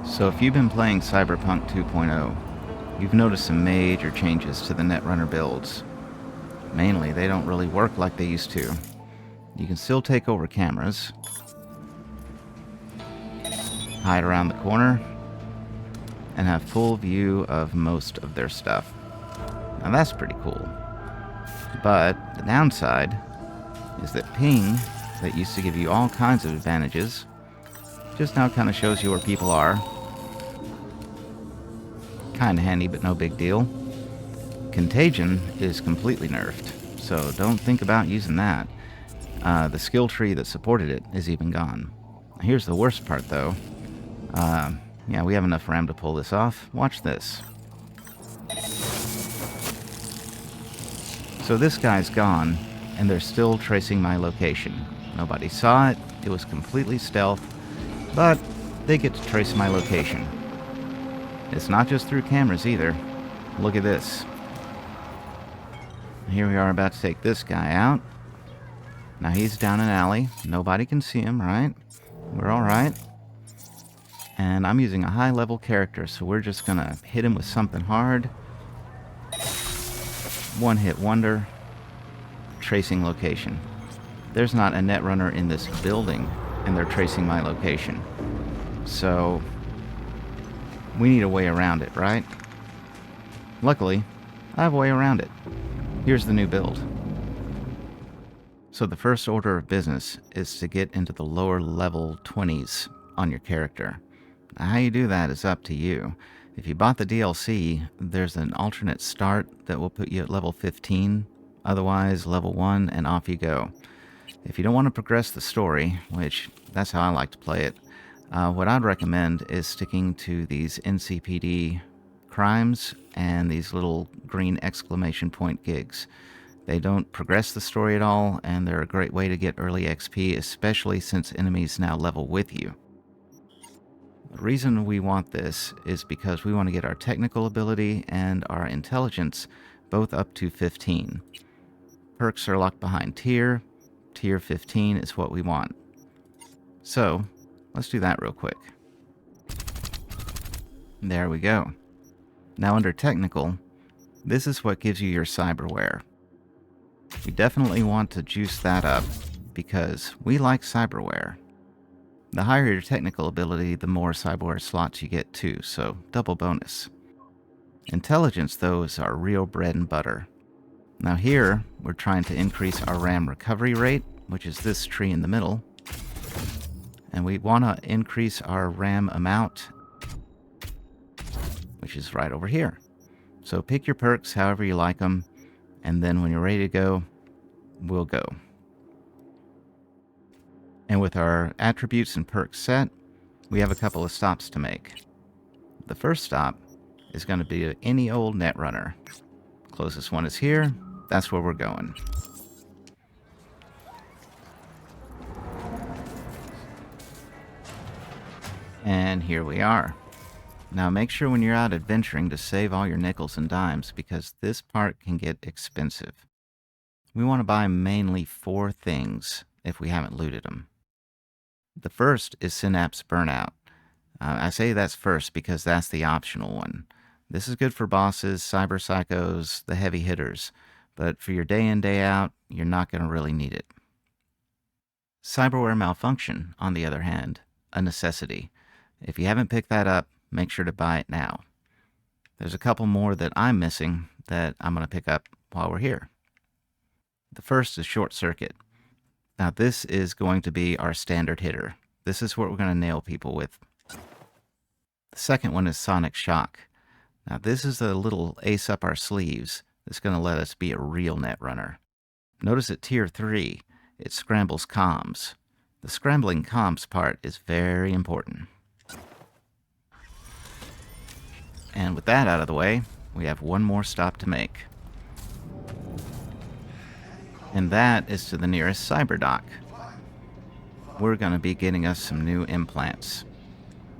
So if you've been playing Cyberpunk 2.0, you've noticed some major changes to the Netrunner builds. Mainly, they don't really work like they used to. You can still take over cameras, hide around the corner, and have full view of most of their stuff. Now that's pretty cool. But the downside is that ping, that used to give you all kinds of advantages, just now kind of shows you where people are. Kinda handy, but no big deal. Contagion is completely nerfed, so don't think about using that. The skill tree that supported it is even gone. Here's the worst part, though. Yeah, we have enough RAM to pull this off. Watch this. So this guy's gone, and they're still tracing my location. Nobody saw it, it was completely stealth, but they get to trace my location. It's not just through cameras either. Look at this. Here we are about to take this guy out. Now he's down an alley. Nobody can see him, right? We're alright. And I'm using a high-level character, so we're just gonna hit him with something hard. One-hit wonder. Tracing location. There's not a Netrunner in this building, and they're tracing my location. So we need a way around it, right? Luckily, I have a way around it. Here's the new build. So the first order of business is to get into the lower level 20s on your character. Now, how you do that is up to you. If you bought the DLC, there's an alternate start that will put you at level 15. Otherwise, level 1 and off you go. If you don't want to progress the story, which that's how I like to play it, what I'd recommend is sticking to these NCPD crimes and these little green exclamation point gigs. They don't progress the story at all, and they're a great way to get early XP, especially since enemies now level with you. The reason we want this is because we want to get our technical ability and our intelligence both up to 15. Perks are locked behind tier. Tier 15 is what we want. So, let's do that real quick. There we go. Now under technical, this is what gives you your cyberware. You definitely want to juice that up because we like cyberware. The higher your technical ability, the more cyberware slots you get too, so double bonus. Intelligence, though, is our real bread and butter. Now here, we're trying to increase our RAM recovery rate, which is this tree in the middle. And we want to increase our RAM amount, which is right over here. So pick your perks however you like them, and then when you're ready to go, we'll go. And with our attributes and perks set, we have a couple of stops to make. The first stop is going to be any old Netrunner. Closest one is here. That's where we're going. And here we are. Now make sure when you're out adventuring to save all your nickels and dimes, because this part can get expensive. We want to buy mainly 4 things if we haven't looted them. The first is Synapse Burnout. I say that's first because that's the optional one. This is good for bosses, cyberpsychos, the heavy hitters, but for your day in, day out, you're not going to really need it. Cyberware Malfunction, on the other hand, a necessity. If you haven't picked that up, make sure to buy it now. There's a couple more that I'm missing that I'm going to pick up while we're here. The first is Short Circuit. Now this is going to be our standard hitter. This is what we're going to nail people with. The second one is Sonic Shock. Now this is a little ace up our sleeves that's going to let us be a real Netrunner. Notice at tier 3, it scrambles comms. The scrambling comms part is very important. And with that out of the way, we have one more stop to make. And that is to the nearest cyberdock. We're going to be getting us some new implants.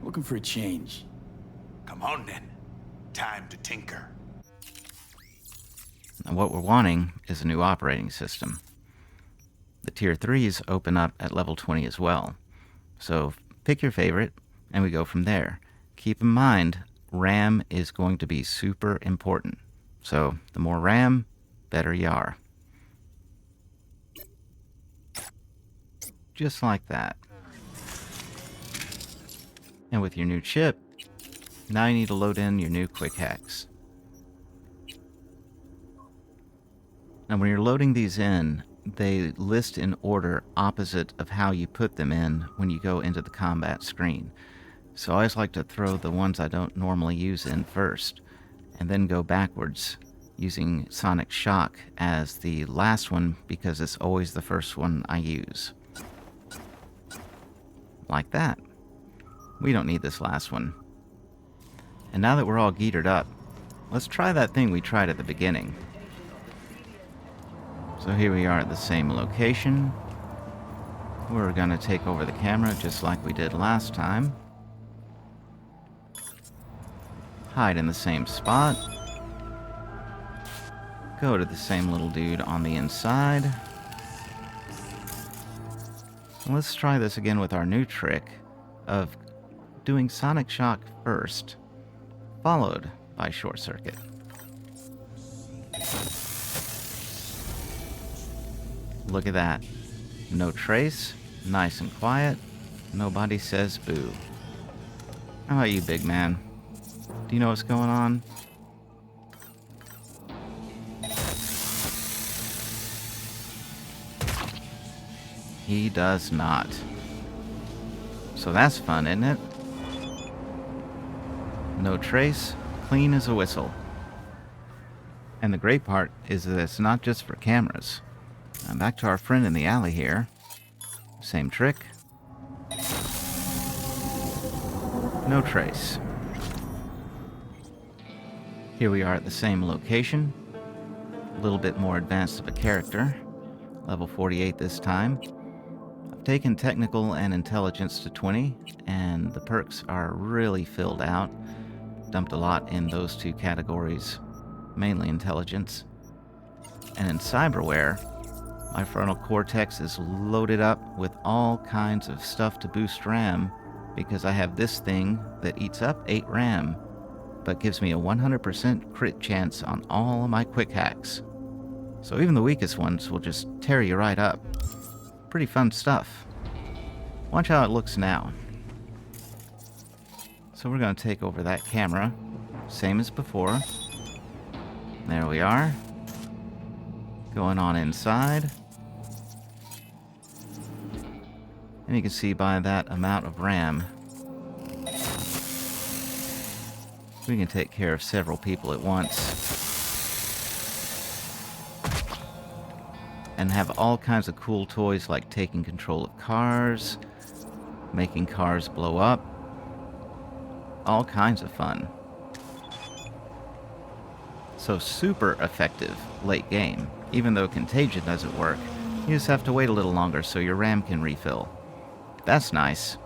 Looking for a change. Come on then. Time to tinker. And what we're wanting is a new operating system. The tier 3s open up at level 20 as well. So pick your favorite, and we go from there. keep in mind, RAM is going to be super important. So the more RAM, better you are. Just like that. And with your new chip, now you need to load in your new quick hacks. Now when you're loading these in, they list in order opposite of how you put them in when you go into the combat screen. So I always like to throw the ones I don't normally use in first, and then go backwards, using Sonic Shock as the last one because it's always the first one I use. Like that. We don't need this last one. And now that we're all geared up, let's try that thing we tried at the beginning. So here we are at the same location. We're going to take over the camera just like we did last time. Hide in the same spot. Go to the same little dude on the inside. Let's try this again with our new trick of doing Sonic Shock first, followed by Short Circuit. Look at that. No trace, nice and quiet, nobody says boo. How about you, big man? Do you know what's going on? He does not. So that's fun, isn't it? No trace, clean as a whistle. And the great part is that it's not just for cameras. Back to our friend in the alley here. Same trick. No trace. Here we are at the same location. A little bit more advanced of a character. Level 48 this time. I've taken technical and intelligence to 20, and the perks are really filled out. Dumped a lot in those two categories, mainly intelligence. And in cyberware, my frontal cortex is loaded up with all kinds of stuff to boost RAM because I have this thing that eats up 8 RAM, but gives me a 100% crit chance on all of my quick hacks. So even the weakest ones will just tear you right up. Pretty fun stuff. Watch how it looks now. So we're going to take over that camera, same as before. There we are. Going on inside. And you can see by that amount of RAM, we can take care of several people at once. And have all kinds of cool toys like taking control of cars, making cars blow up. All kinds of fun. So super effective late game. Even though Contagion doesn't work, you just have to wait a little longer so your RAM can refill. That's nice.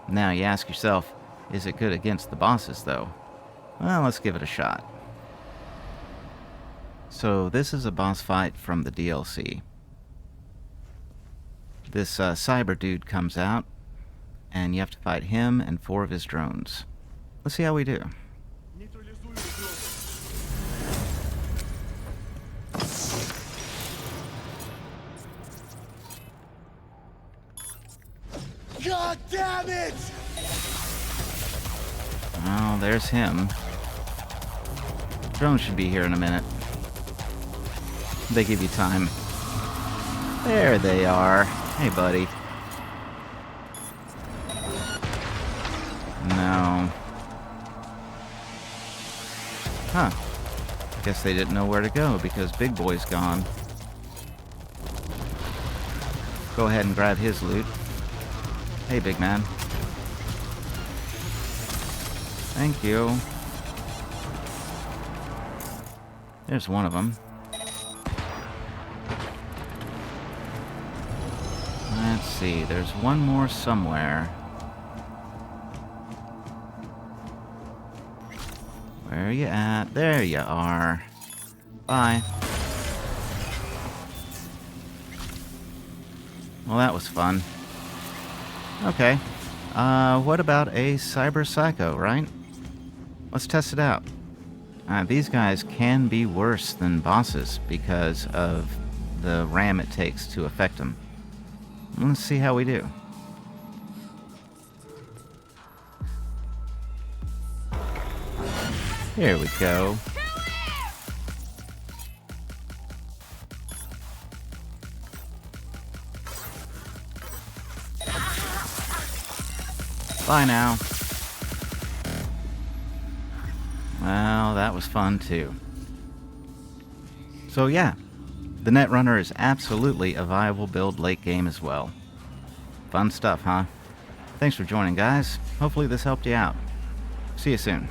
Now you ask yourself, is it good against the bosses though? Well, let's give it a shot. So this is a boss fight from the DLC. This cyber dude comes out, and you have to fight him and 4 of his drones. Let's see how we do. God damn it! Oh, there's him. Drones should be here in a minute. They give you time. There they are. Hey, buddy. No. Huh. Guess they didn't know where to go because Big Boy's gone. Go ahead and grab his loot. Hey, big man. Thank you. There's one of them. Let's see, there's one more somewhere. Where are you at? There you are. Bye. Well, that was fun. Okay. What about a Cyberpsycho, right? Let's test it out. These guys can be worse than bosses because of the RAM it takes to affect them. Let's see how we do. Here we go. Bye now. Well, that was fun too. So yeah, the Netrunner is absolutely a viable build late game as well. Fun stuff, huh? Thanks for joining, guys. Hopefully this helped you out. See you soon.